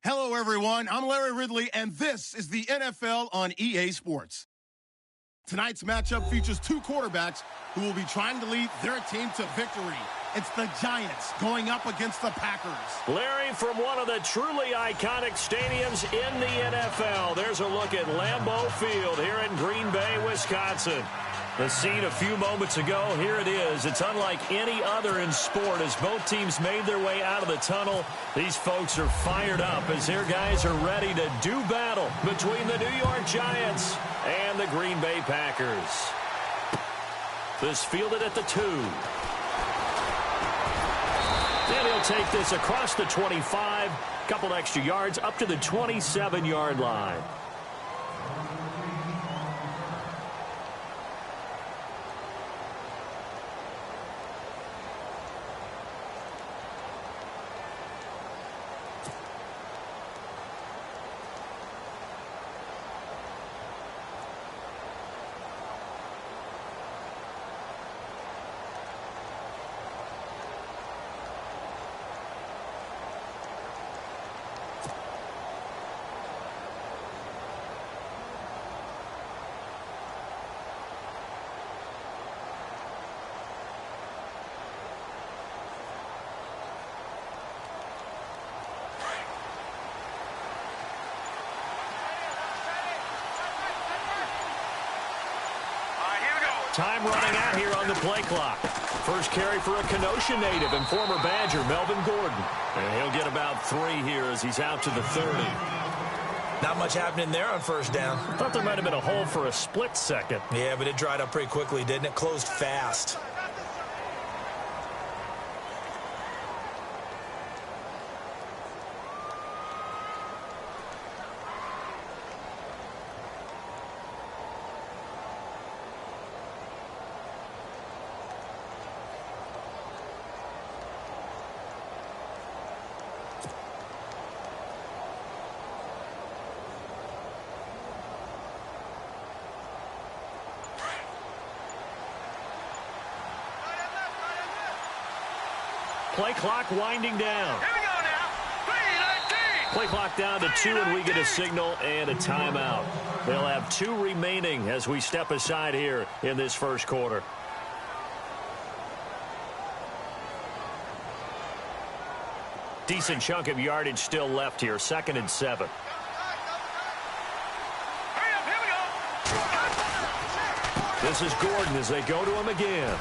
Hello, everyone. I'm Larry Ridley, and this is the NFL on EA Sports. Tonight's matchup features two quarterbacks who will be trying to lead their team to victory. It's the Giants going up against the Packers. Larry, from one of the truly iconic stadiums in the NFL, there's a look at Lambeau Field here in Green Bay, Wisconsin. The scene a few moments ago, here it is. It's unlike any other in sport as both teams made their way out of the tunnel. These folks are fired up as their guys are ready to do battle between the New York Giants and the Green Bay Packers. This fielded at the 2. And he'll take this across the 25, couple extra yards up to the 27-yard line. Time running out here on the play clock. First carry for a Kenosha native and former Badger, Melvin Gordon. And he'll get about 3 here as he's out to the 30. Not much happening there on first down. I thought there might have been a hole for a split second. Yeah, but it dried up pretty quickly, didn't it? Closed fast. Play clock winding down. Here we go now. 3:19. Play clock down to 2, and we get a signal and a timeout. They'll have 2 remaining as we step aside here in this first quarter. Decent chunk of yardage still left here. 2nd and 7. Hurry up, here we go. This is Gordon as they go to him again.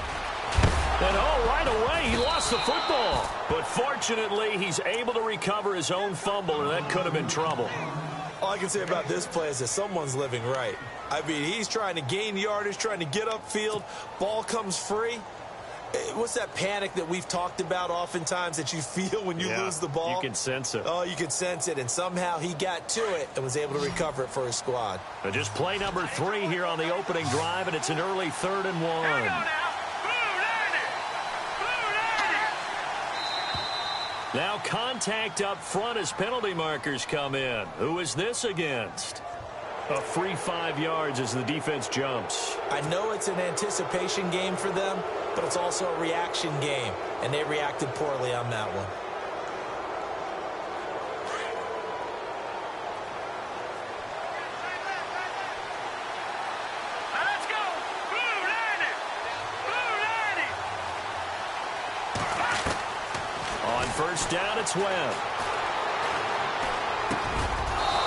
And right away, he lost the football. But fortunately, he's able to recover his own fumble, and that could have been trouble. All I can say about this play is that someone's living right. I mean, he's trying to gain yardage, trying to get upfield. Ball comes free. What's that panic that we've talked about oftentimes that you feel when you lose the ball? You can sense it. Oh, you can sense it, and somehow he got to it and was able to recover it for his squad. And just play number 3 here on the opening drive, and it's an early 3rd and 1. Here we go now. Now contact up front as penalty markers come in. Who is this against? A free 5 yards as the defense jumps. I know it's an anticipation game for them, but it's also a reaction game, and they reacted poorly on that one. Let's go. Blue 90. On first down, it's Webb.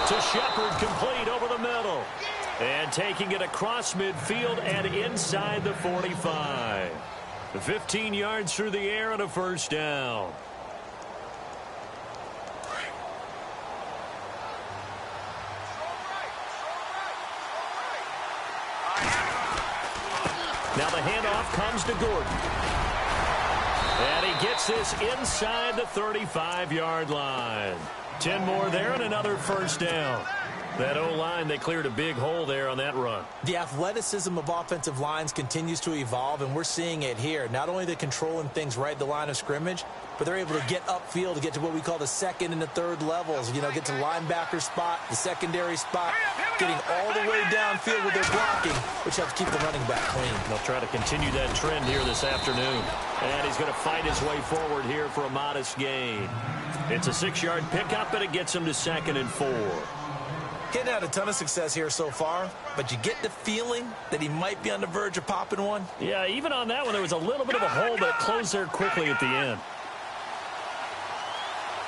To Shepard, complete over the middle. And taking it across midfield and inside the 45. 15 yards through the air and a first down. Now the handoff comes to Gordon. And he gets this inside the 35-yard line. 10 more there and another first down. That O-line, they cleared a big hole there on that run. The athleticism of offensive lines continues to evolve, and we're seeing it here. Not only they're controlling things right at the line of scrimmage, but they're able to get upfield to get to what we call the second and the third levels. You know, get to linebacker spot, the secondary spot, getting all the way downfield with their blocking, which helps keep the running back clean. They'll try to continue that trend here this afternoon. And he's going to fight his way forward here for a modest gain. It's a 6-yard pickup, and it gets him to 2nd and 4. He's had a ton of success here so far, but you get the feeling that he might be on the verge of popping one. Yeah, even on that one, there was a little bit of a hole, but it closed there quickly at the end.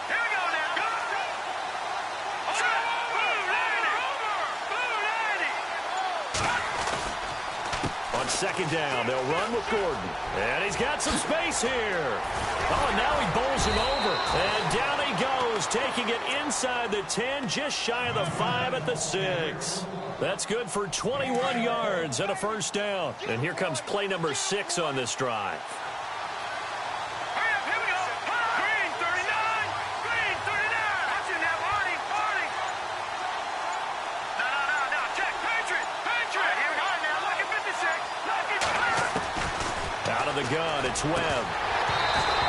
Here we go now. Go. On 2nd down, they'll run with Gordon. And he's got some space here. Oh, and now he bowls him over. And down he goes, taking it inside the 10, just shy of the 5 at the 6. That's good for 21 yards and a first down. And here comes play number 6 on this drive. Hurry up, here we go. Green 39. Green 39. That's in there, Marty. No. Check. Patriot. Here we go. Now, lucky 56. Lucky 56. Out of the gun, it's Webb.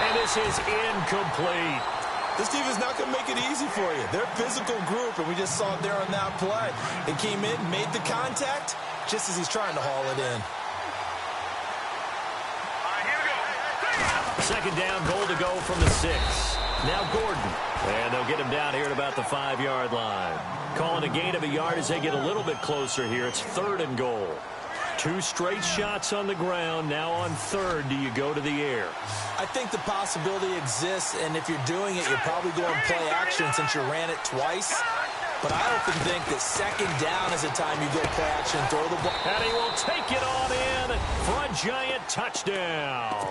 And this is incomplete. This defense is not going to make it easy for you. They're a physical group, and we just saw it there on that play. They came in, made the contact, just as he's trying to haul it in. All right, here we go. 2nd down, goal to go from the 6. Now Gordon. And they'll get him down here at about the 5-yard line. Calling a gain of a yard as they get a little bit closer here. It's 3rd and goal. 2 straight shots on the ground. Now on 3rd, do you go to the air? I think the possibility exists, and if you're doing it, you're probably going play action since you ran it twice. But I often think that 2nd down is the time you go play action and throw the ball. And he will take it on in for a giant touchdown.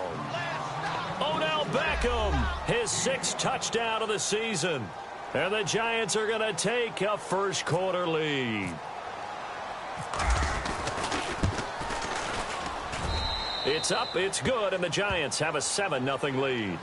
Odell Beckham, his 6th touchdown of the season. And the Giants are going to take a first-quarter lead. It's up, it's good, and the Giants have a 7-0 lead.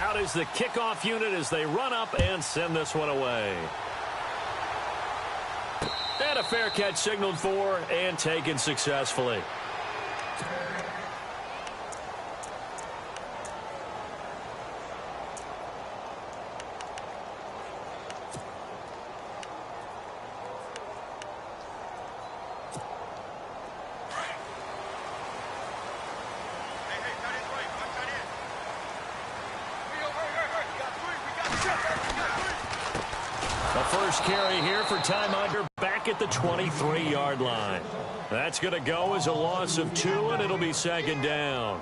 Out is the kickoff unit as they run up and send this one away. And a fair catch signaled for and taken successfully. First carry here for Ty Munder back at the 23-yard line. That's going to go as a loss of 2, and it'll be 2nd down.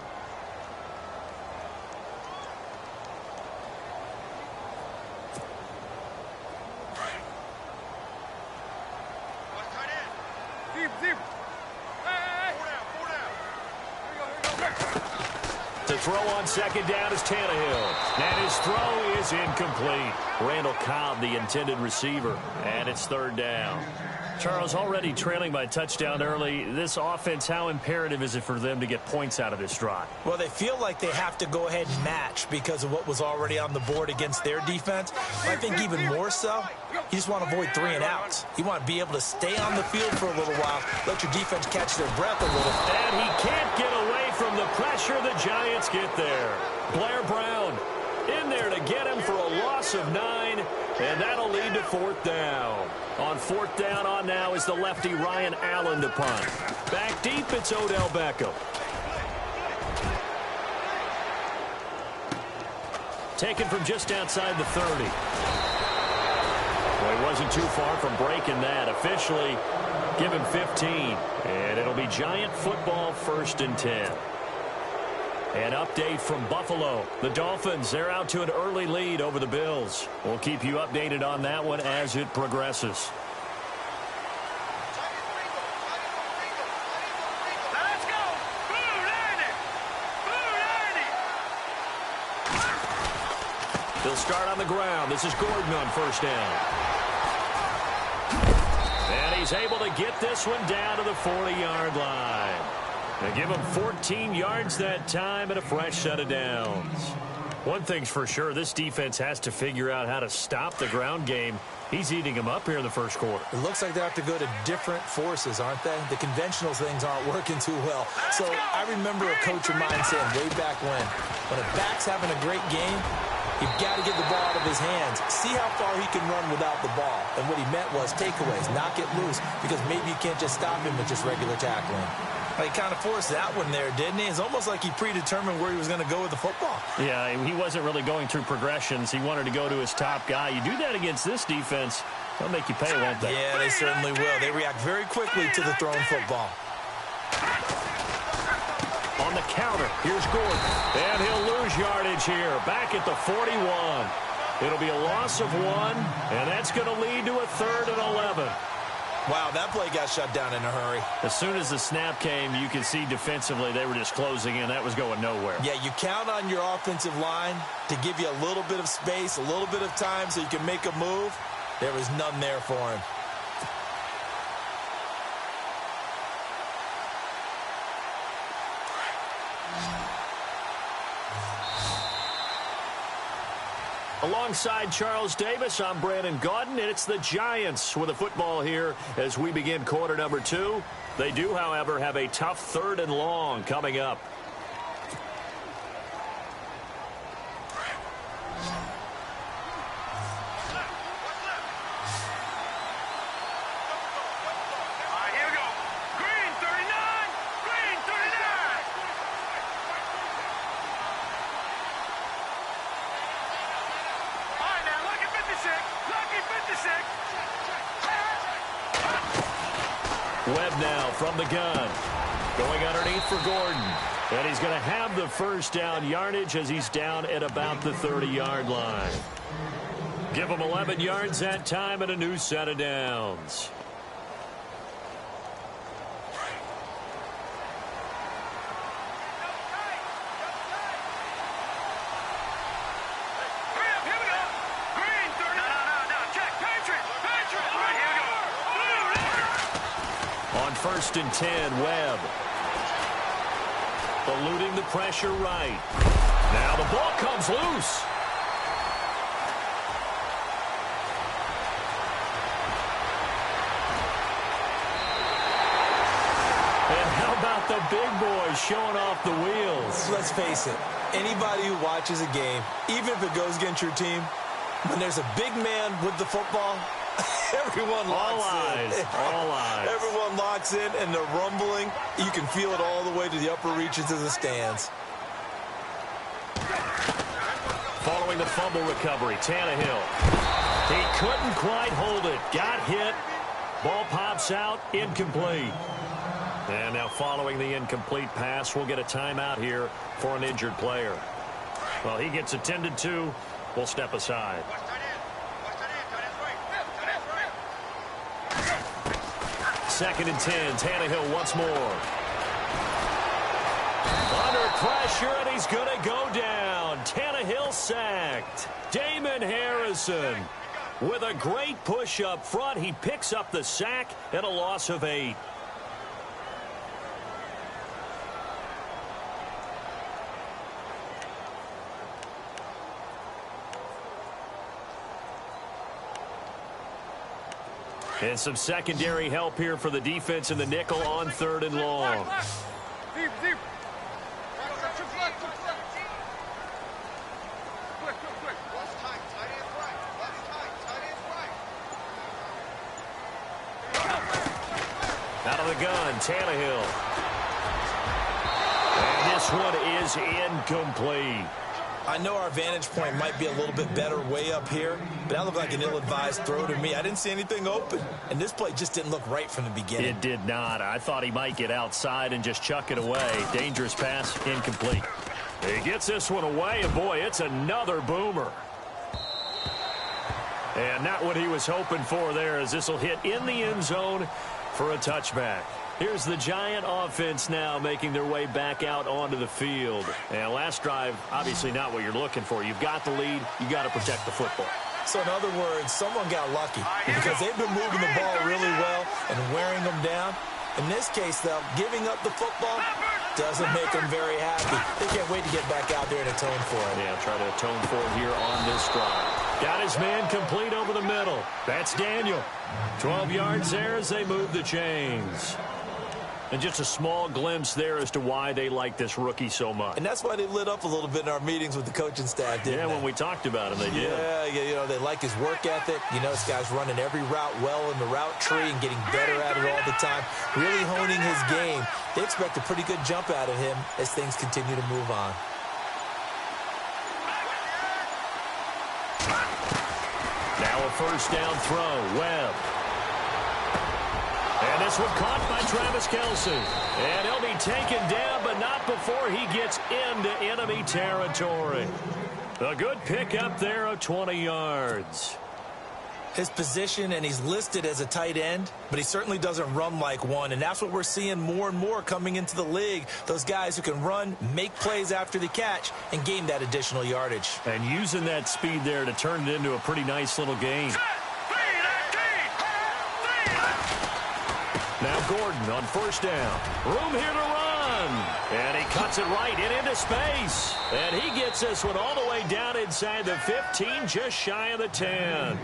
To throw on 2nd down is Tannehill. And his throw is incomplete. Randall Cobb, the intended receiver. And it's 3rd down. Charles, already trailing by a touchdown early. This offense, how imperative is it for them to get points out of this drive? Well, they feel like they have to go ahead and match because of what was already on the board against their defense. But I think even more so, you just want to avoid 3 and outs. You want to be able to stay on the field for a little while, let your defense catch their breath a little. And he can't get away from the pressure. The Giants get there. Blair Brown in there to get him for a loss of 9, and that'll lead to 4th down. On 4th down on now is the lefty Ryan Allen to punt. Back deep, it's Odell Beckham. Taken from just outside the 30. Well, he wasn't too far from breaking that. Officially, give him 15. And it'll be Giant football, 1st and 10. An update from Buffalo. The Dolphins, they're out to an early lead over the Bills. We'll keep you updated on that one as it progresses. They'll start on the ground. This is Gordon on first down. And he's able to get this one down to the 40-yard line. They give him 14 yards that time and a fresh set of downs. One thing's for sure, this defense has to figure out how to stop the ground game. He's eating them up here in the first quarter. It looks like they have to go to different forces, aren't they? The conventional things aren't working too well. So I remember a coach of mine saying way back when a back's having a great game, you've got to get the ball out of his hands. See how far he can run without the ball. And what he meant was takeaways, knock it loose, because maybe you can't just stop him with just regular tackling. He kind of forced that one there, didn't he? It's almost like he predetermined where he was going to go with the football. Yeah, he wasn't really going through progressions. He wanted to go to his top guy. You do that against this defense, they'll make you pay, won't they? Yeah, they certainly will. They react very quickly to the thrown football. On the counter, here's Gordon. And he'll lose yardage here, back at the 41. It'll be a loss of 1, and that's going to lead to a 3rd and 11. Wow, that play got shut down in a hurry. As soon as the snap came, you could see defensively they were just closing in. That was going nowhere. Yeah, you count on your offensive line to give you a little bit of space, a little bit of time so you can make a move. There was none there for him. Alongside Charles Davis, I'm Brandon Gaudin, and it's the Giants with the football here as we begin quarter number 2. They do, however, have a tough 3rd and long coming up. Webb now from the gun. Going underneath for Gordon. And he's going to have the first down yardage as he's down at about the 30-yard line. Give him 11 yards that time and a new set of downs. First and 10, Webb. Eluding the pressure right. Now the ball comes loose. And how about the big boys showing off the wheels? Let's face it, anybody who watches a game, even if it goes against your team, when there's a big man with the football, everyone locks in. All eyes. Everyone locks in, and they're rumbling. You can feel it all the way to the upper reaches of the stands. Following the fumble recovery, Tannehill. He couldn't quite hold it. Got hit. Ball pops out. Incomplete. And now following the incomplete pass, we'll get a timeout here for an injured player. Well, he gets attended to. We'll step aside. Second and 10, Tannehill once more. Under pressure, and he's going to go down. Tannehill sacked. Damon Harrison with a great push up front. He picks up the sack and a loss of 8. And some secondary help here for the defense in the nickel on 3rd and long. Deep, deep. Out of the gun, Tannehill. And this one is incomplete. I know our vantage point might be a little bit better way up here, but that looked like an ill-advised throw to me. I didn't see anything open, and this play just didn't look right from the beginning. It did not. I thought he might get outside and just chuck it away. Dangerous pass, incomplete. He gets this one away, and boy, it's another boomer. And not what he was hoping for there, as this will hit in the end zone for a touchback. Here's the Giant offense now making their way back out onto the field. And last drive, obviously not what you're looking for. You've got the lead. You've got to protect the football. So in other words, someone got lucky because they've been moving the ball really well and wearing them down. In this case, though, giving up the football doesn't make them very happy. They can't wait to get back out there and atone for it. Yeah, try to atone for it here on this drive. Got his man complete over the middle. That's Daniel. 12 yards there as they move the chains. And just a small glimpse there as to why they like this rookie so much. And that's why they lit up a little bit in our meetings with the coaching staff, didn't they? Yeah, when we talked about him, they did. Yeah, you know, they like his work ethic. You know, this guy's running every route well in the route tree and getting better at it all the time, really honing his game. They expect a pretty good jump out of him as things continue to move on. Now a first down throw. Webb. And this one caught by Travis Kelce. And he'll be taken down, but not before he gets into enemy territory. A good pickup there of 20 yards. His position, and he's listed as a tight end, but he certainly doesn't run like one, and that's what we're seeing more and more coming into the league. Those guys who can run, make plays after the catch, and gain that additional yardage. And using that speed there to turn it into a pretty nice little game. Now Gordon on first down. Room here to run. And he cuts it right and into space. And he gets this one all the way down inside the 15, just shy of the 10.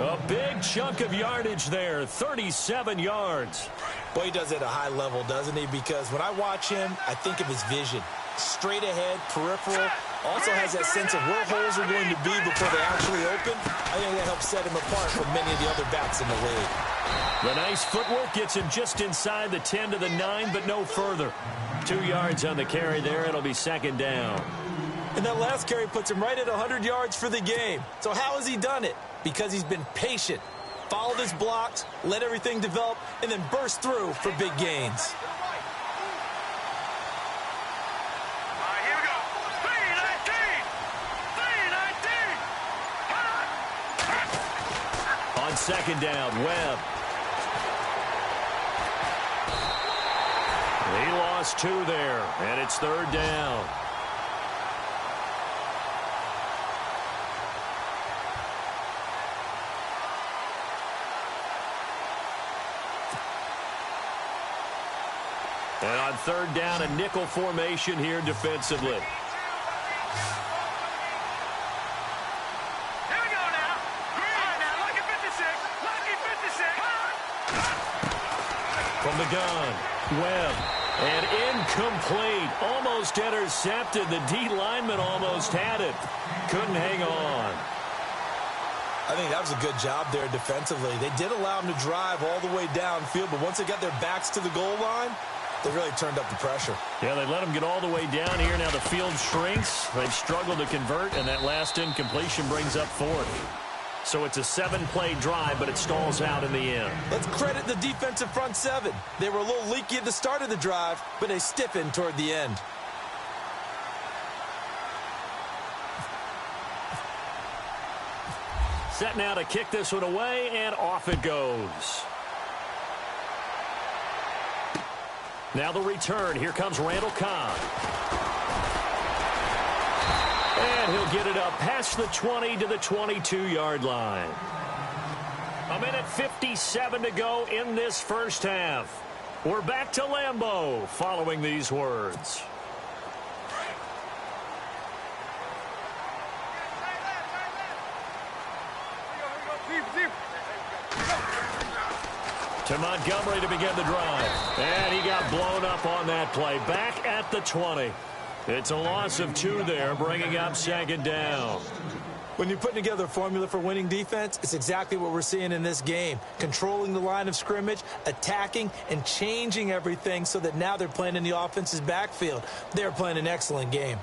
A big chunk of yardage there, 37 yards. Boy, he does it at a high level, doesn't he? Because when I watch him, I think of his vision. Straight ahead, peripheral. Also has that sense of where holes are going to be before they actually open. I think that helps set him apart from many of the other backs in the league. The nice footwork gets him just inside the 10 to the 9, but no further. 2 yards on the carry there. It'll be second down. And that last carry puts him right at 100 yards for the game. So how has he done it? Because he's been patient, followed his blocks, let everything develop, and then burst through for big gains. On second down, Webb. He lost 2 there, and it's third down. And on third down, a nickel formation here defensively. From the gun, Webb, and incomplete, almost intercepted. The D lineman almost had it, couldn't hang on. I think that was a good job there defensively. They did allow him to drive all the way downfield, but once they got their backs to the goal line, they really turned up the pressure. Yeah, they let him get all the way down here. Now the field shrinks. They've struggled to convert, and that last incompletion brings up 4th. So it's a 7-play drive, but it stalls out in the end. Let's credit the defensive front 7. They were a little leaky at the start of the drive, but they stiffened toward the end. Set now to kick this one away, and off it goes. Now the return. Here comes Randall Cobb. And he'll get it up past the 20 to the 22-yard line. 1:57 to go in this first half. We're back to Lambeau following these words. To Montgomery to begin the drive. And he got blown up on that play. Back at the 20. It's a loss of 2 there, bringing up second down. When you're putting together a formula for winning defense, it's exactly what we're seeing in this game. Controlling the line of scrimmage, attacking, and changing everything so that now they're playing in the offense's backfield. They're playing an excellent game.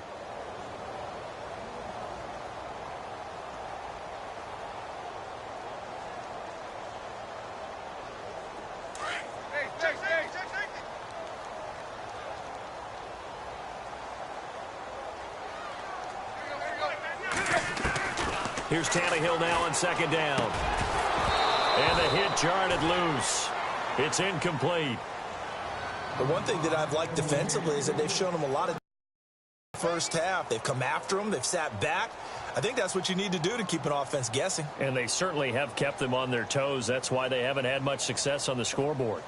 Here's Tannehill now on second down. And the hit jarred it loose. It's incomplete. The one thing that I've liked defensively is that they've shown them a lot of first half. They've come after them. They've sat back. I think that's what you need to do to keep an offense guessing. And they certainly have kept them on their toes. That's why they haven't had much success on the scoreboard.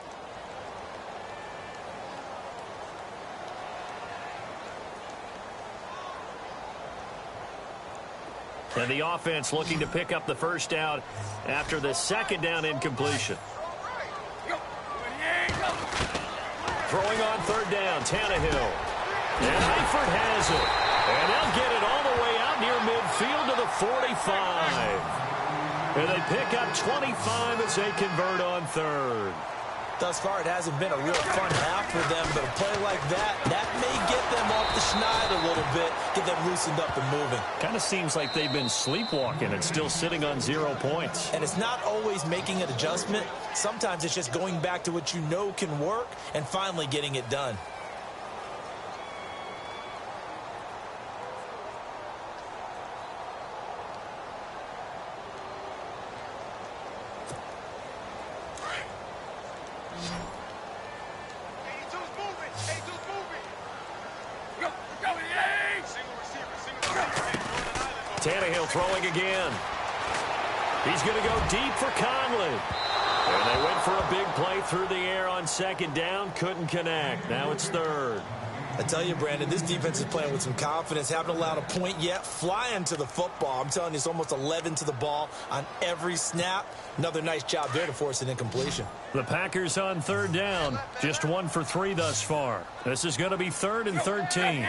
And the offense looking to pick up the first down after the second down incompletion. Throwing on third down, Tannehill. And Eifert has it. And they'll get it all the way out near midfield to the 45. And they pick up 25 as they convert on third. Thus far, it hasn't been a real fun half for them, but a play like that may get them off the schneid a little bit, get them loosened up and moving. Kind of seems like they've been sleepwalking and still sitting on 0 points. And it's not always making an adjustment. Sometimes it's just going back to what you know can work and finally getting it done. Tannehill throwing again. He's going to go deep for Conley. And they went for a big play through the air on second down. Couldn't connect. Now it's third. I tell you, Brandon, this defense is playing with some confidence. Haven't allowed a point yet. Flying to the football. I'm telling you, it's almost 11 to the ball on every snap. Another nice job there to force an incompletion. The Packers on third down. Just 1 for 3 thus far. This is going to be 3rd and 13.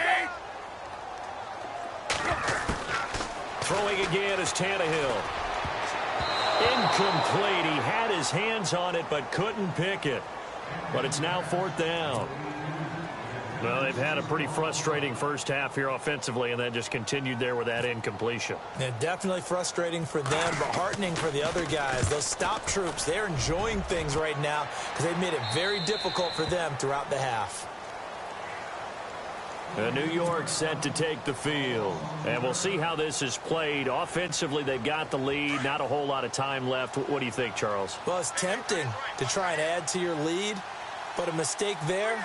Throwing again is Tannehill. Incomplete. He had his hands on it but couldn't pick it. But it's now 4th down. Well, they've had a pretty frustrating first half here offensively, and then just continued there with that incompletion. Yeah, definitely frustrating for them, but heartening for the other guys. Those stop troops, they're enjoying things right now because they've made it very difficult for them throughout the half. New York set to take the field. And we'll see how this is played. Offensively, they've got the lead. Not a whole lot of time left. What do you think, Charles? Well, it's tempting to try and add to your lead, but a mistake there,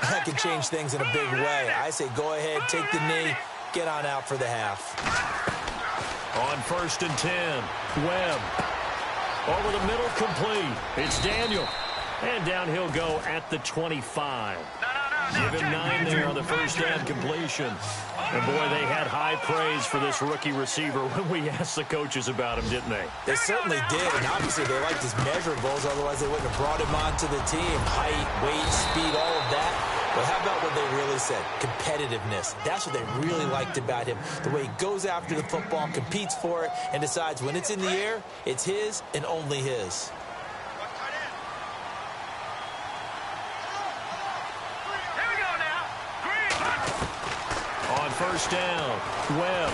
that can change things in a big way. I say go ahead, take the knee, get on out for the half. On 1st and 10, Webb. Over the middle, complete. It's Daniel. And down he'll go at the 25. Give him 9 there on the first down completion. And, boy, they had high praise for this rookie receiver when we asked the coaches about him, didn't they? They certainly did, and obviously they liked his measurables. Otherwise, they wouldn't have brought him onto the team. Height, weight, speed, all of that. But how about what they really said? Competitiveness. That's what they really liked about him. The way he goes after the football, competes for it, and decides when it's in the air, it's his and only his. First down, Webb.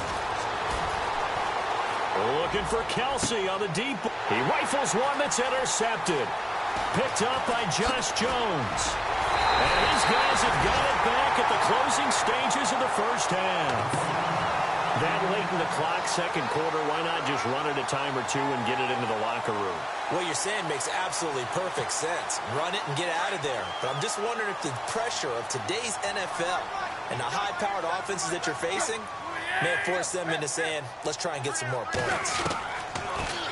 Looking for Kelsey on the deep. He rifles one that's intercepted. Picked up by Josh Jones. And his guys have got it back at the closing stages of the first half. That late in the clock, second quarter, why not just run it a time or two and get it into the locker room? What you're saying makes absolutely perfect sense. Run it and get out of there. But I'm just wondering if the pressure of today's NFL and the high-powered offenses that you're facing may force them into saying, let's try and get some more points.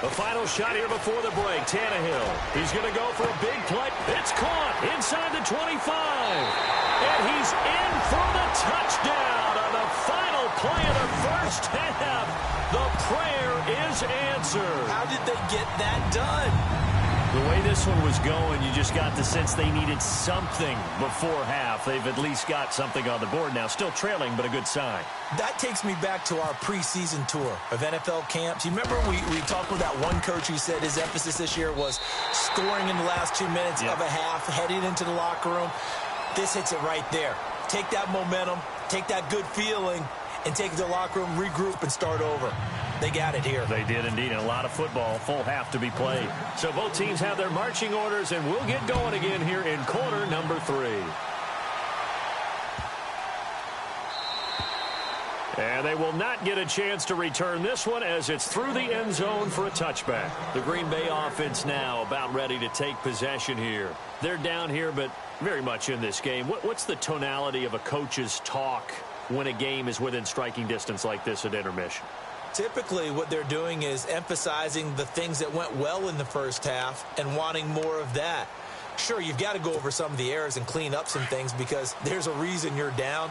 The final shot here before the break, Tannehill. He's going to go for a big play. It's caught inside the 25. And he's in for the touchdown on the final play of the first half. The prayer is answered. How did they get that done? The way this one was going, you just got the sense they needed something before half. They've at least got something on the board now. Still trailing, but a good sign. That takes me back to our preseason tour of NFL camps. You remember we talked with that one coach who said his emphasis this year was scoring in the last 2 minutes of a half, heading into the locker room. This hits it right there. Take that momentum, take that good feeling, and take it to the locker room, regroup, and start over. They got it here. They did indeed, and a lot of football, full half to be played. So both teams have their marching orders, and we'll get going again here in quarter number 3. And they will not get a chance to return this one as it's through the end zone for a touchback. The Green Bay offense now about ready to take possession here. They're down here, but very much in this game. What's the tonality of a coach's talk when a game is within striking distance like this at intermission? Typically, what they're doing is emphasizing the things that went well in the first half and wanting more of that. Sure, you've got to go over some of the errors and clean up some things because there's a reason you're down.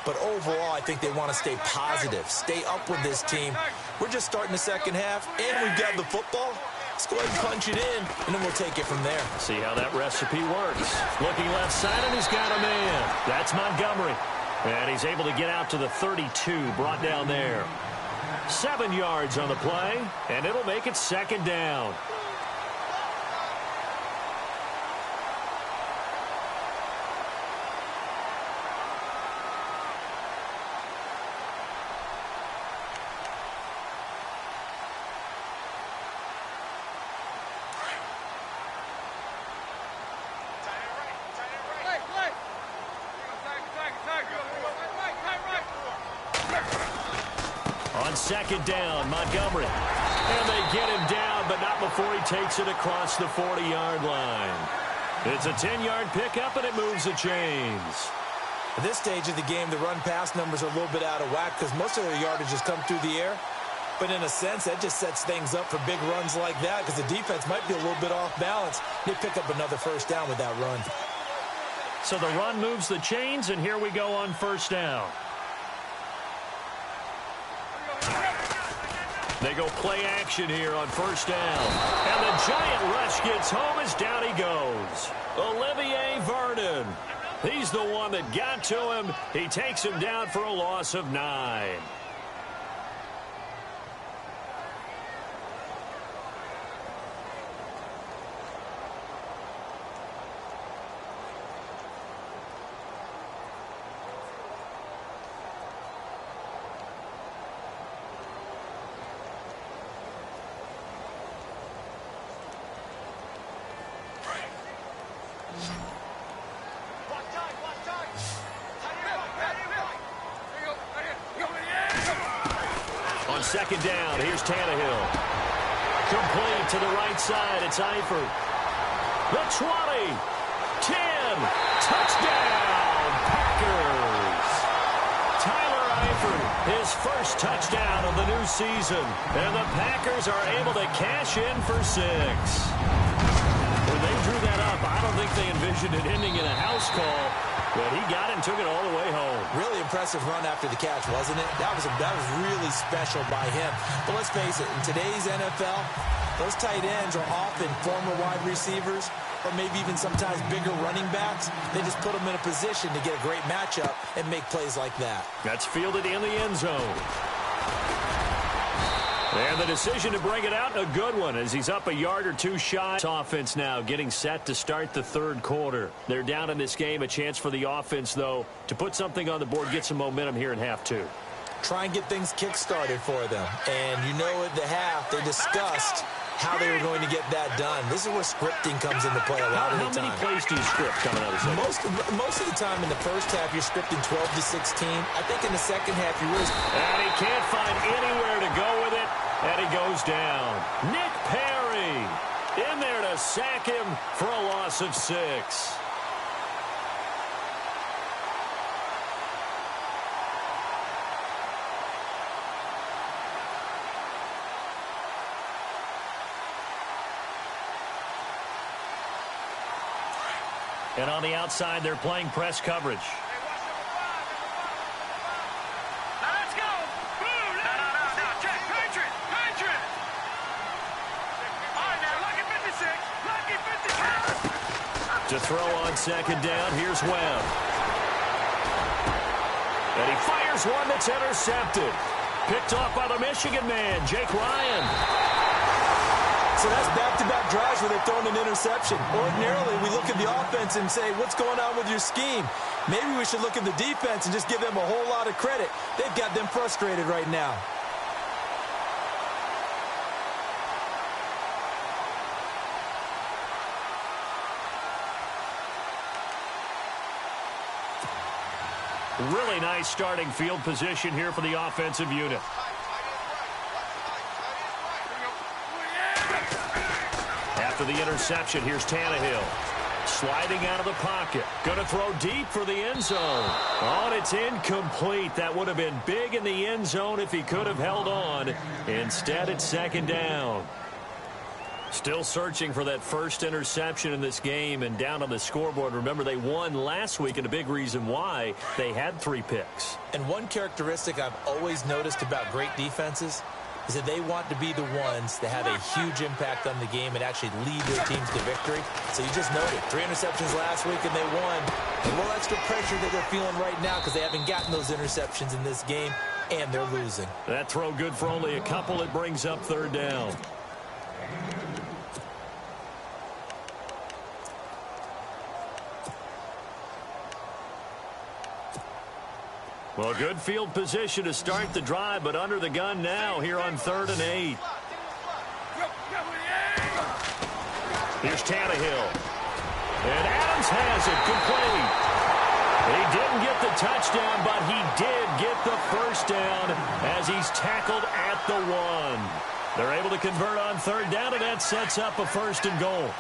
But overall, I think they want to stay positive, stay up with this team. We're just starting the second half, and we've got the football. Let's go ahead and punch it in, and then we'll take it from there. See how that recipe works. Looking left side, and he's got a man. That's Montgomery. And he's able to get out to the 32, brought down there. 7 yards on the play, and it'll make it second down. On second down, Montgomery. And they get him down, but not before he takes it across the 40-yard line. It's a 10-yard pickup, and it moves the chains. At this stage of the game, the run-pass numbers are a little bit out of whack because most of their yardage has come through the air. But in a sense, that just sets things up for big runs like that because the defense might be a little bit off balance. They pick up another first down with that run. So the run moves the chains, and here we go on first down. They go play action here on first down. And the giant rush gets home as down he goes. Olivier Vernon. He's the one that got to him. He takes him down for a loss of 9. Second down, here's Tannehill. Complete to the right side, it's Eifert. The 20, 10, touchdown, Packers. Tyler Eifert, his first touchdown of the new season. And the Packers are able to cash in for 6. When they drew that up, I don't think they envisioned it ending in a house call. But he got it and took it all the way home. Really impressive run after the catch, wasn't it? That was really special by him. But let's face it, in today's NFL, those tight ends are often former wide receivers or maybe even sometimes bigger running backs. They just put them in a position to get a great matchup and make plays like that. That's fielded in the end zone. And the decision to bring it out, a good one, as he's up a yard or two shy. This offense now getting set to start the third quarter. They're down in this game. A chance for the offense, though, to put something on the board, get some momentum here in half 2. Try and get things kick-started for them. And you know at the half, they discussed how they were going to get that done. This is where scripting comes into play a lot of the time. How many plays do you script coming out of the second? Most of the time in the first half, you're scripting 12 to 16. I think in the second half, you really... And he can't find anywhere to go with it, and he goes down. Nick Perry in there to sack him for a loss of 6. And on the outside, they're playing press coverage. Now let's go. Boom. No. Check. Patriot. All right, now, lucky 56. Lucky 56. To throw on second down, here's Webb. And he fires one that's intercepted. Picked off by the Michigan man, Jake Ryan. So that's back-to-back drives where they've thrown an interception. Ordinarily, we look at the offense and say, what's going on with your scheme? Maybe we should look at the defense and just give them a whole lot of credit. They've got them frustrated right now. Really nice starting field position here for the offensive unit. After the interception, here's Tannehill. Sliding out of the pocket. Going to throw deep for the end zone. Oh, and it's incomplete. That would have been big in the end zone if he could have held on. Instead, it's second down. Still searching for that first interception in this game and down on the scoreboard. Remember, they won last week, and a big reason why they had 3 picks. And one characteristic I've always noticed about great defenses is that they want to be the ones that have a huge impact on the game and actually lead their teams to victory. So you just noted 3 interceptions last week and they won. A little extra pressure that they're feeling right now because they haven't gotten those interceptions in this game, and they're losing. That throw good for only a couple. It brings up third down. Well, good field position to start the drive, but under the gun now here on 3rd and 8. Here's Tannehill. And Adams has it complete. He didn't get the touchdown, but he did get the first down as he's tackled at the 1. They're able to convert on 3rd down, and that sets up a 1st and goal.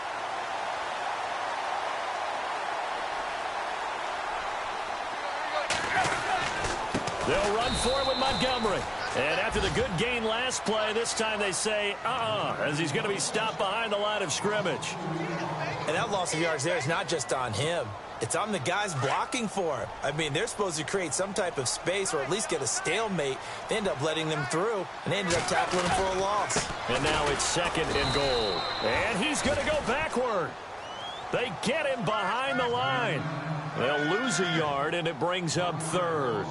They'll run for it with Montgomery. And after the good gain last play, this time they say, as he's going to be stopped behind the line of scrimmage. And that loss of yards there is not just on him. It's on the guys blocking for him. I mean, they're supposed to create some type of space or at least get a stalemate. They end up letting them through, and they ended up tackling him for a loss. And now it's 2nd and goal. And he's going to go backward. They get him behind the line. They'll lose a yard, and it brings up 3rd.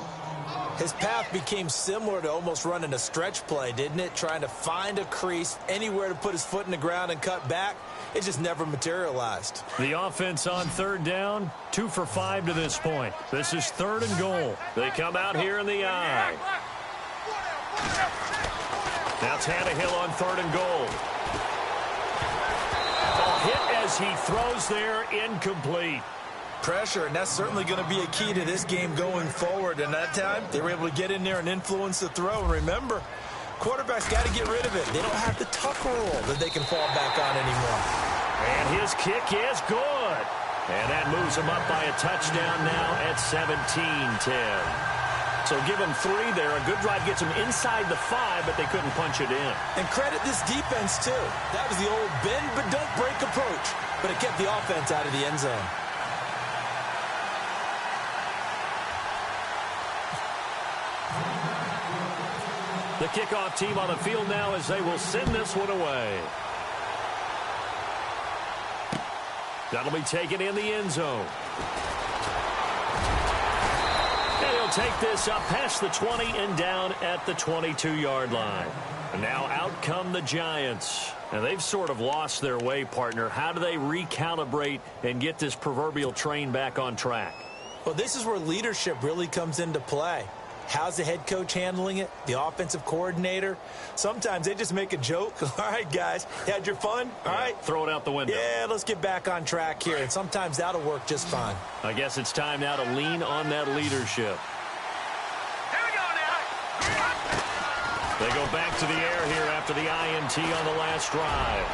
His path became similar to almost running a stretch play, didn't it? Trying to find a crease, anywhere to put his foot in the ground and cut back. It just never materialized. The offense on 3rd down, 2 for 5 to this point. This is 3rd and goal. They come out here in the eye. Now Tannehill on 3rd and goal. A hit as he throws there, incomplete. Pressure, and that's certainly going to be a key to this game going forward. And that time, they were able to get in there and influence the throw. And remember, quarterbacks got to get rid of it. They don't have the tuck rule that they can fall back on anymore. And his kick is good. And that moves him up by a touchdown now at 17-10. So give him 3 there. A good drive gets him inside the 5, but they couldn't punch it in. And credit this defense, too. That was the old bend but don't break approach. But it kept the offense out of the end zone. The kickoff team on the field now as they will send this one away. That'll be taken in the end zone. And he'll take this up past the 20 and down at the 22-yard line. And now out come the Giants. And they've sort of lost their way, partner. How do they recalibrate and get this proverbial train back on track? Well, this is where leadership really comes into play. How's the head coach handling it? The offensive coordinator? Sometimes they just make a joke. All right, guys, you had your fun? All right. Throw it out the window. Yeah, let's get back on track here. And sometimes that'll work just fine. I guess it's time now to lean on that leadership. Here we go now. They go back to the air here after the INT on the last drive.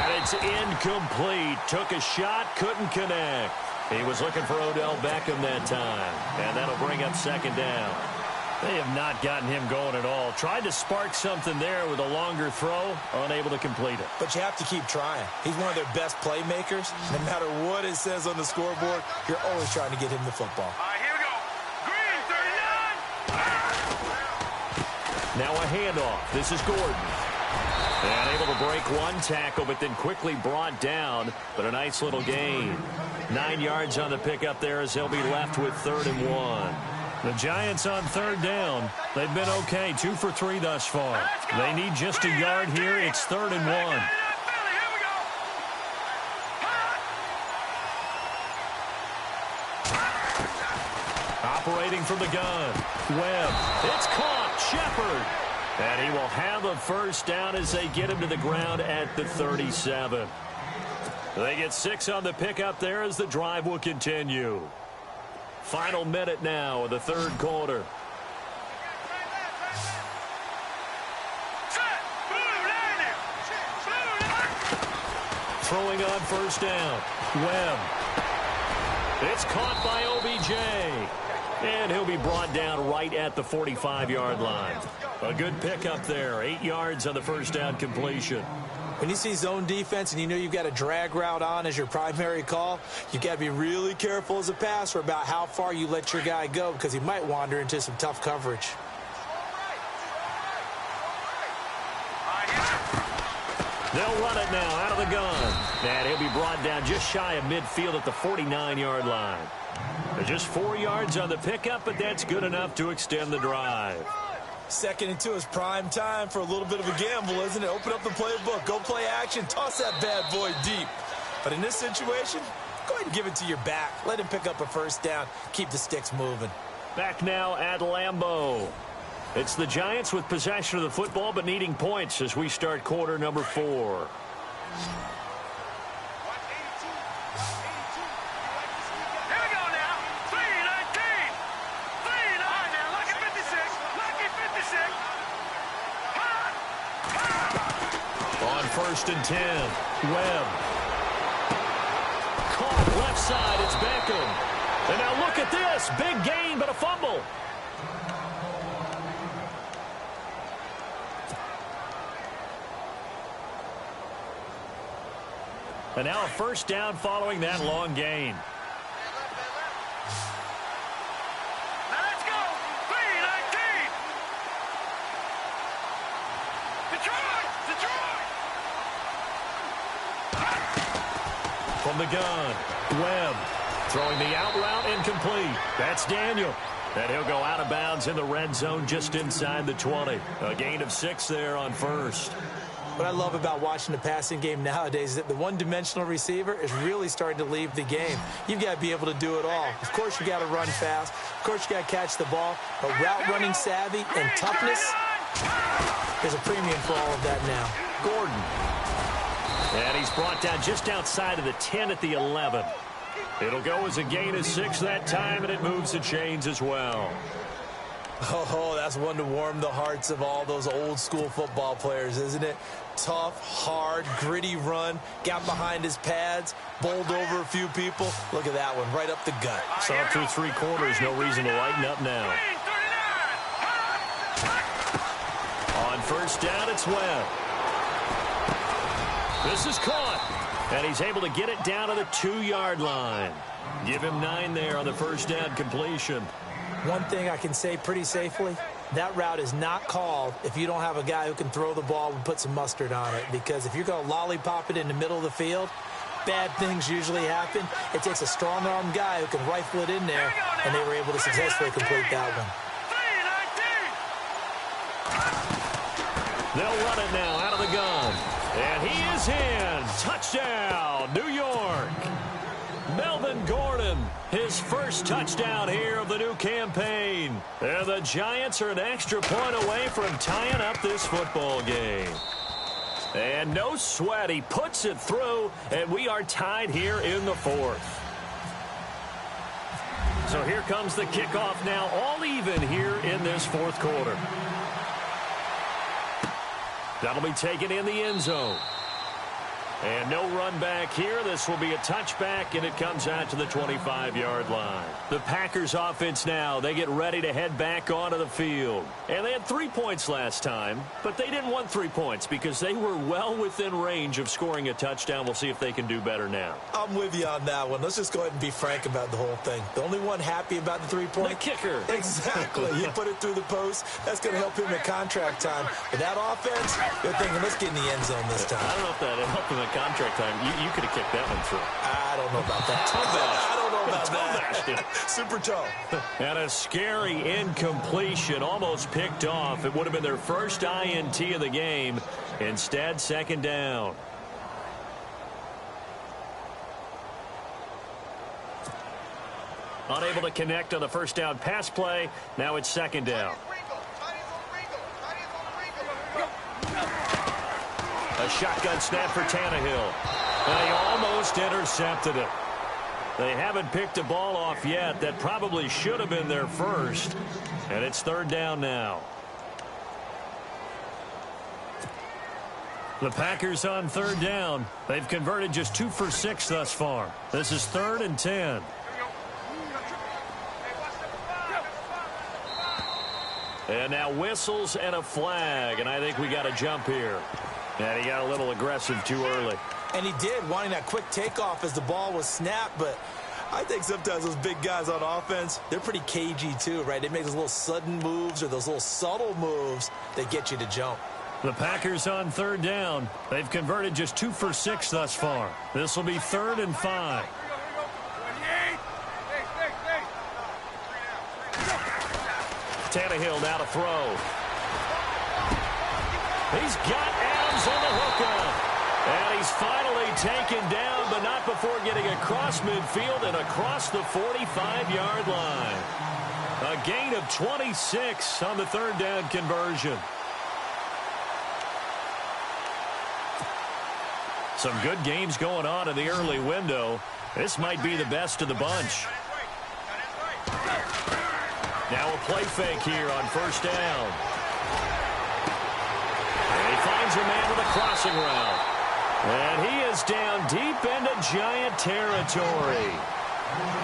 And it's incomplete. Took a shot, couldn't connect. He was looking for Odell Beckham that time. And that'll bring up 2nd down. They have not gotten him going at all. Tried to spark something there with a longer throw. Unable to complete it. But you have to keep trying. He's one of their best playmakers. No matter what it says on the scoreboard, you're always trying to get him the football. All right, here we go. Green, 39. Now a handoff. This is Gordon. And able to break one tackle, but then quickly brought down. But a nice little gain. 9 yards on the pickup there as they'll be left with 3rd and 1. The Giants on 3rd down. They've been okay, 2 for 3 thus far. They need just a yard here. It's 3rd and 1. Operating from the gun. Webb. It's caught. Shepard. And he will have a first down as they get him to the ground at the 37. They get 6 on the pickup there as the drive will continue. Final minute now of the 3rd quarter. Throwing on first down. Webb. It's caught by OBJ. And he'll be brought down right at the 45-yard line. A good pickup there. 8 yards on the first down completion. When you see zone defense and you know you've got a drag route on as your primary call, you've got to be really careful as a passer about how far you let your guy go because he might wander into some tough coverage. They'll run it now out of the gun. And he'll be brought down just shy of midfield at the 49-yard line. They're just 4 yards on the pickup, but that's good enough to extend the drive. 2nd and 2 is prime time for a little bit of a gamble, isn't it? Open up the playbook, go play action, toss that bad boy deep. But in this situation, go ahead and give it to your back. Let him pick up a first down. Keep the sticks moving. Back now at Lambeau. It's the Giants with possession of the football, but needing points as we start quarter number 4. First and 10. Webb. Caught left side. It's Beckham. And now look at this. Big gain, but a fumble. And now a first down following that long gain. Now let's go. 3-19. Detroit! Detroit! From the gun, Webb throwing the out route incomplete. That's Daniel. And he'll go out of bounds in the red zone just inside the 20. A gain of 6 there on first. What I love about watching the passing game nowadays is that the one-dimensional receiver is really starting to leave the game. You've got to be able to do it all. Of course, you got to run fast. Of course, you got to catch the ball. But route running savvy and toughness, there's a premium for all of that now. Gordon. And he's brought down just outside of the 10 at the 11. It'll go as a gain of 6 that time, and it moves the chains as well. Oh, that's one to warm the hearts of all those old-school football players, isn't it? Tough, hard, gritty run, got behind his pads, bowled over a few people. Look at that one, right up the gut. Saw it through 3 quarters, no reason to lighten up now. On first down, it's Webb. This is caught, and he's able to get it down to the 2-yard line. Give him 9 there on the first down completion. One thing I can say pretty safely, that route is not called if you don't have a guy who can throw the ball and put some mustard on it. Because if you're going to lollipop it in the middle of the field, bad things usually happen. It takes a strong-armed guy who can rifle it in there, and they were able to successfully complete that one. They'll run it now out of the gun. And he is in. Touchdown, New York. Melvin Gordon, his first touchdown here of the new campaign. And the Giants are an extra point away from tying up this football game. And no sweat, he puts it through, and we are tied here in the 4th. So here comes the kickoff now, all even here in this 4th quarter. That'll be taken in the end zone. And no run back here. This will be a touchback, and it comes out to the 25-yard line. The Packers offense now, they get ready to head back onto the field. And they had 3 points last time, but they didn't want 3 points because they were well within range of scoring a touchdown. We'll see if they can do better now. I'm with you on that one. Let's just go ahead and be frank about the whole thing. The only one happy about the 3-point? The kicker. Exactly. You put it through the post. That's going to help him at contract time. With that offense, they're thinking, let's get in the end zone this time. I don't know if that helped him at contract time. You could have kicked that one through. I don't know about that. I don't know about that. Super toe. And a scary incompletion, almost picked off. It would have been their first INT of the game. Instead, second down. Unable to connect on the first down pass play. Now it's second down. A shotgun snap for Tannehill. And he almost intercepted it. They haven't picked a ball off yet. That probably should have been their first. And it's third down now. The Packers on third down. They've converted just 2 for 6 thus far. This is 3rd and 10. And now whistles and a flag, and I think we got a jump here. And he got a little aggressive too early. And he did, wanting that quick takeoff as the ball was snapped, but I think sometimes those big guys on offense, they're pretty cagey too, right? They make those little sudden moves or those little subtle moves that get you to jump. The Packers on third down. They've converted just 2 for 6 thus far. This will be 3rd and 5. Tannehill now to throw. He's got Adams on the hookup. And he's finally taken down, but not before getting across midfield and across the 45-yard line. A gain of 26 on the 3rd down conversion. Some good games going on in the early window. This might be the best of the bunch. Now a play fake here on 1st down. And he finds a man with a crossing route. And he is down deep into Giant territory.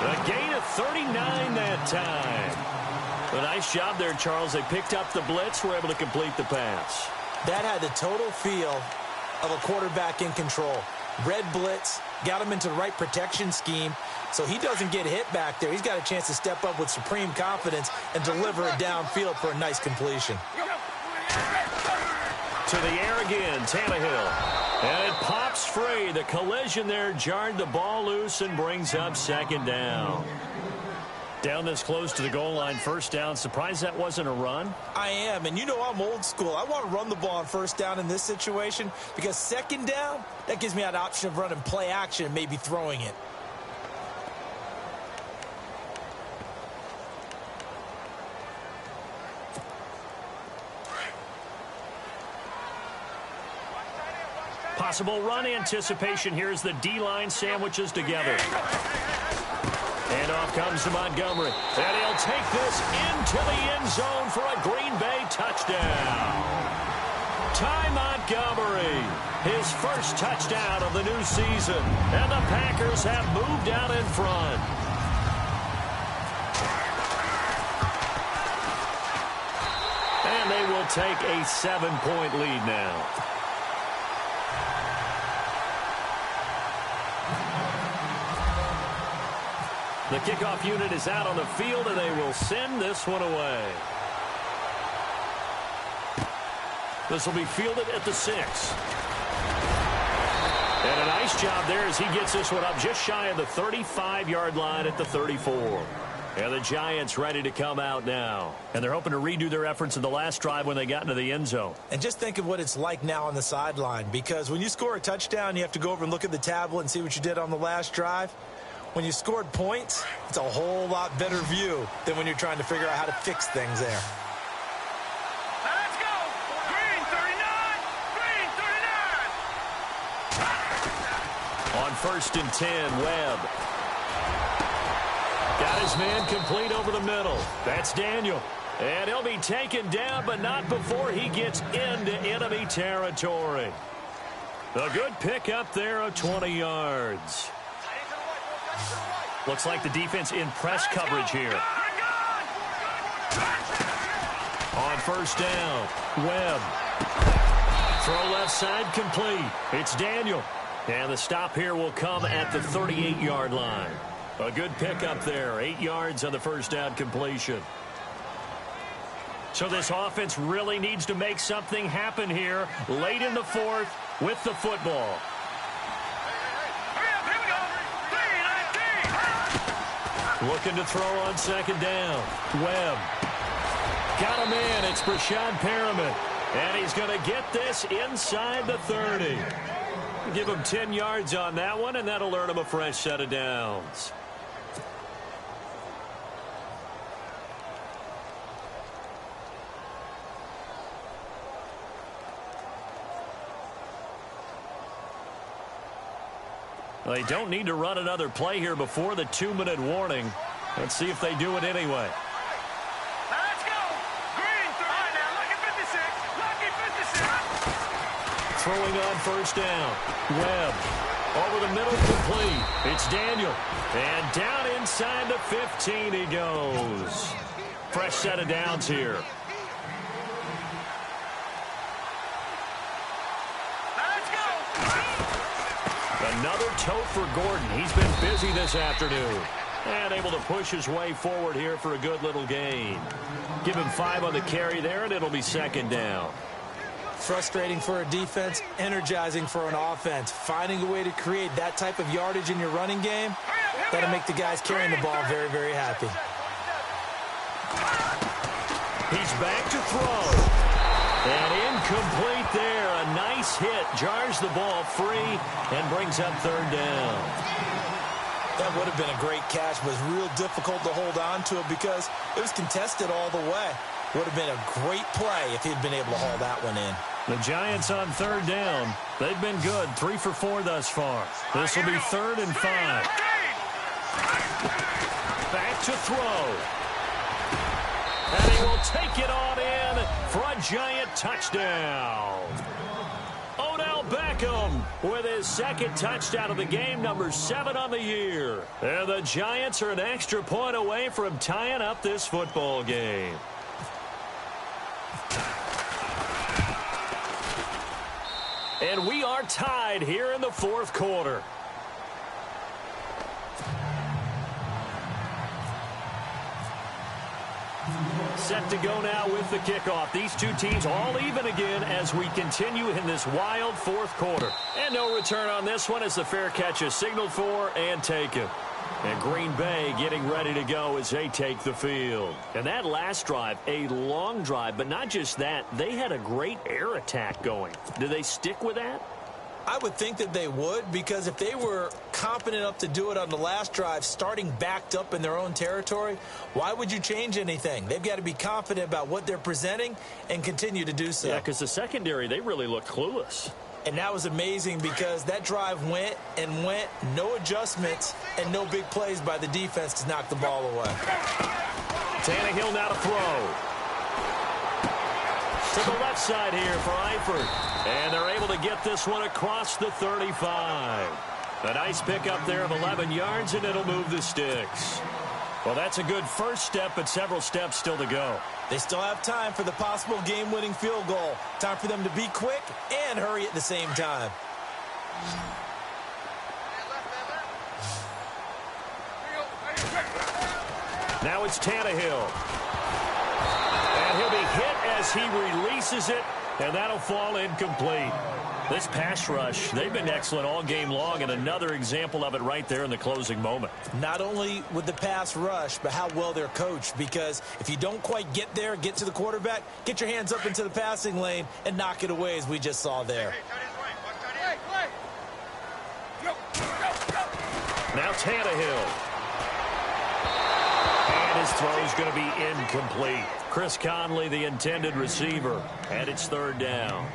A gain of 39 that time. A nice job there, Charles. They picked up the blitz, were able to complete the pass. That had the total feel of a quarterback in control. Red blitz, got him into the right protection scheme, so he doesn't get hit back there. He's got a chance to step up with supreme confidence and deliver it downfield for a nice completion. To the air again, Tannehill. And it pops free. The collision there jarred the ball loose and brings up 2nd down. Down this close to the goal line, 1st down. Surprised that wasn't a run? I am, and you know I'm old school. I want to run the ball on 1st down in this situation because 2nd down, that gives me that option of running play action and maybe throwing it. Possible run anticipation here as the D-line sandwiches together. And off comes to Montgomery. And he'll take this into the end zone for a Green Bay touchdown. Ty Montgomery, his first touchdown of the new season. And the Packers have moved out in front. And they will take a 7-point lead now. The kickoff unit is out on the field, and they will send this one away. This will be fielded at the 6. And a nice job there as he gets this one up just shy of the 35-yard line at the 34. And the Giants ready to come out now. And they're hoping to redo their efforts in the last drive when they got into the end zone. And just think of what it's like now on the sideline, because when you score a touchdown, you have to go over and look at the tablet and see what you did on the last drive. When you scored points, it's a whole lot better view than when you're trying to figure out how to fix things there. Now let's go. Green 39. Green 39. On 1st and 10, Webb. Got his man complete over the middle. That's Daniel. And he'll be taken down, but not before he gets into enemy territory. A good pickup there of 20 yards. Looks like the defense in press coverage here. On 1st down, Webb. Throw left side complete. It's Daniel. And the stop here will come at the 38-yard line. A good pickup there. 8 yards on the 1st down completion. So this offense really needs to make something happen here late in the 4th with the football. Looking to throw on 2nd down. Webb. Got a man. It's Brashad Perriman. And he's going to get this inside the 30. Give him 10 yards on that one, and that'll earn him a fresh set of downs. They don't need to run another play here before the 2-minute warning. Let's see if they do it anyway. Now let's go. Green 39. Now lucky 56. Lucky 56. throwing on first down. Webb over the middle, complete. It's Daniel. And down inside the 15 he goes. Fresh set of downs here. Let's go. Another tote for Gordon. He's been busy this afternoon. And able to push his way forward here for a good little gain. Give him 5 on the carry there, and it'll be second down. Frustrating for a defense, energizing for an offense. Finding a way to create that type of yardage in your running game, that'll make the guys carrying the ball very, very happy. He's back to throw. And incomplete there. A nice hit. Jars the ball free and brings up third down. That would have been a great catch, but it was real difficult to hold on to it because it was contested all the way. Would have been a great play if he'd been able to haul that one in. The Giants on third down. They've been good. 3 for 4 thus far. This will be 3rd and 5. Back to throw. And he will take it on in for a Giant touchdown. Odell Beckham with his second touchdown of the game, number 7 on the year. And the Giants are an extra point away from tying up this football game. And we are tied here in the 4th quarter. Set to go now with the kickoff. These two teams all even again as we continue in this wild 4th quarter. And no return on this one as the fair catch is signaled for and taken. And Green Bay getting ready to go as they take the field. And that last drive, a long drive, but not just that. They had a great air attack going. Do they stick with that? I would think that they would, because if they were confident enough to do it on the last drive, starting backed up in their own territory, why would you change anything? They've got to be confident about what they're presenting and continue to do so. Yeah, because the secondary, they really looked clueless. And that was amazing because that drive went and went, no adjustmts, and no big plays by the defense to knock the ball away. Tannehill now to throw. To the left side here for Eifert. And they're able to get this one across the 35. A nice pickup there of 11 yards, and it'll move the sticks. Well, that's a good first step, but several steps still to go. They still have time for the possible game-winning field goal. Time for them to be quick and hurry at the same time. Now it's Tannehill. And he'll be hit as he releases it, and that'll fall incomplete. This pass rush, they've been excellent all game long, and another example of it right there in the closing moment. Not only with the pass rush, but how well they're coached, because if you don't quite get there, get to the quarterback, get your hands up into the passing lane and knock it away, as we just saw there. Now Tannehill. And his throw is going to be incomplete. Chris Conley, the intended receiver, and it's third down.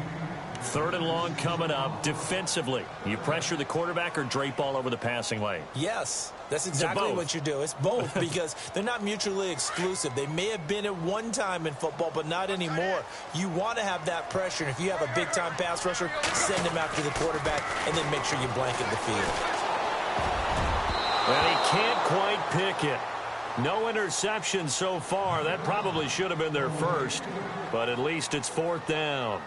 3rd and long coming up. Defensively, you pressure the quarterback or drape all over the passing lane? Yes, that's exactly what you do. It's both because they're not mutually exclusive. They may have been at one time in football, but not anymore. You want to have that pressure, and if you have a big-time pass rusher, send him after the quarterback and then make sure you blanket the field. And he can't quite pick it. No interception so far. That probably should have been their first, but at least it's 4th down.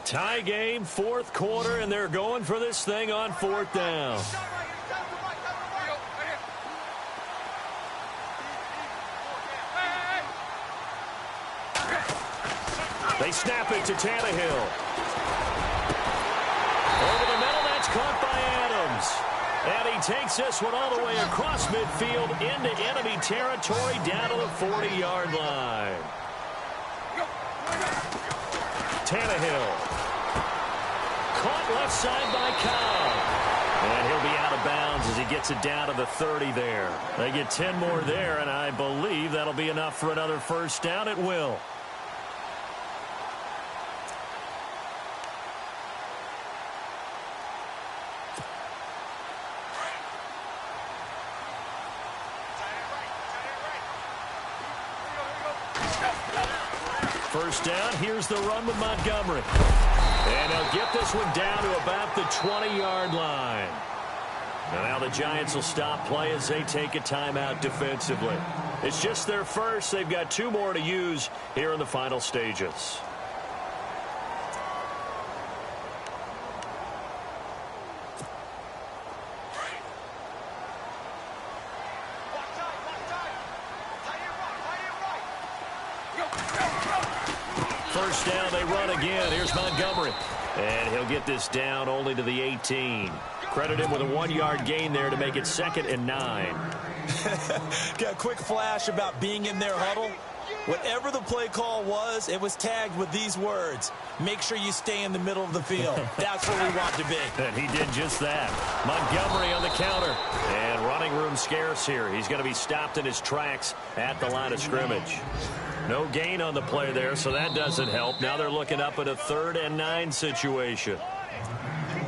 Tie game, 4th quarter, and they're going for this thing on 4th down. They snap it to Tannehill. Over the middle, that's caught by Adams. And he takes this one all the way across midfield into enemy territory down to the 40-yard line. Tannehill. Caught left side by Cobb. And he'll be out of bounds as he gets it down to the 30 there. They get 10 more there, and I believe that'll be enough for another first down. It will. First down, here's the run with Montgomery. And they'll get this one down to about the 20-yard line. And now the Giants will stop play as they take a timeout defensively. It's just their first. They've got 2 more to use here in the final stages. First down, they run again. Here's Montgomery. And he'll get this down only to the 18. Credit him with a 1-yard gain there to make it 2nd and 9. Got a quick flash about being in their huddle. Whatever the play call was, it was tagged with these words: make sure you stay in the middle of the field. That's where we want to be. And he did just that. Montgomery on the counter. And running room scarce here. He's going to be stopped in his tracks at the line of scrimmage. No gain on the play there, so that doesn't help. Now they're looking up at a 3rd and 9 situation.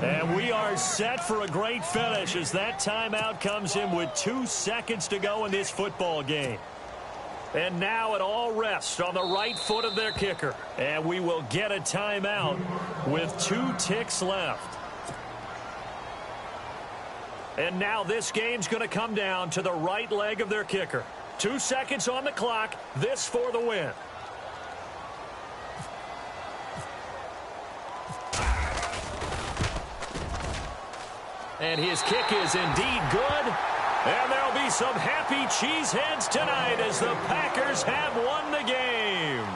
And we are set for a great finish as that timeout comes in with 2 seconds to go in this football game. And now it all rests on the right foot of their kicker. And we will get a timeout with 2 ticks left. And now this game's going to come down to the right leg of their kicker. 2 seconds on the clock. This for the win. And his kick is indeed good. And there'll be some happy cheeseheads tonight as the Packers have won the game.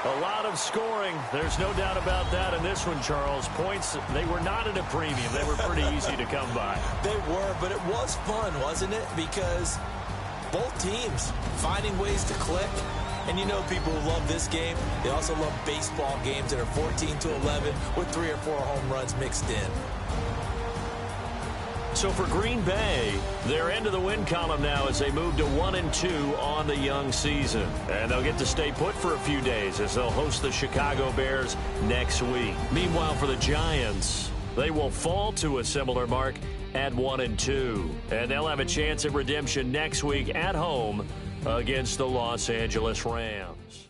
A lot of scoring. There's no doubt about that in this one, Charles. Points, they were not at a premium. They were pretty easy to come by. They were, but it was fun, wasn't it? Because both teams finding ways to click. And you know people who love this game, they also love baseball games that are 14-11 with 3 or 4 home runs mixed in. So for Green Bay, they're into the win column now as they move to 1-2 on the young season. And they'll get to stay put for a few days as they'll host the Chicago Bears next week. Meanwhile, for the Giants, they will fall to a similar mark at 1-2. And they'll have a chance at redemption next week at home against the Los Angeles Rams.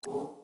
You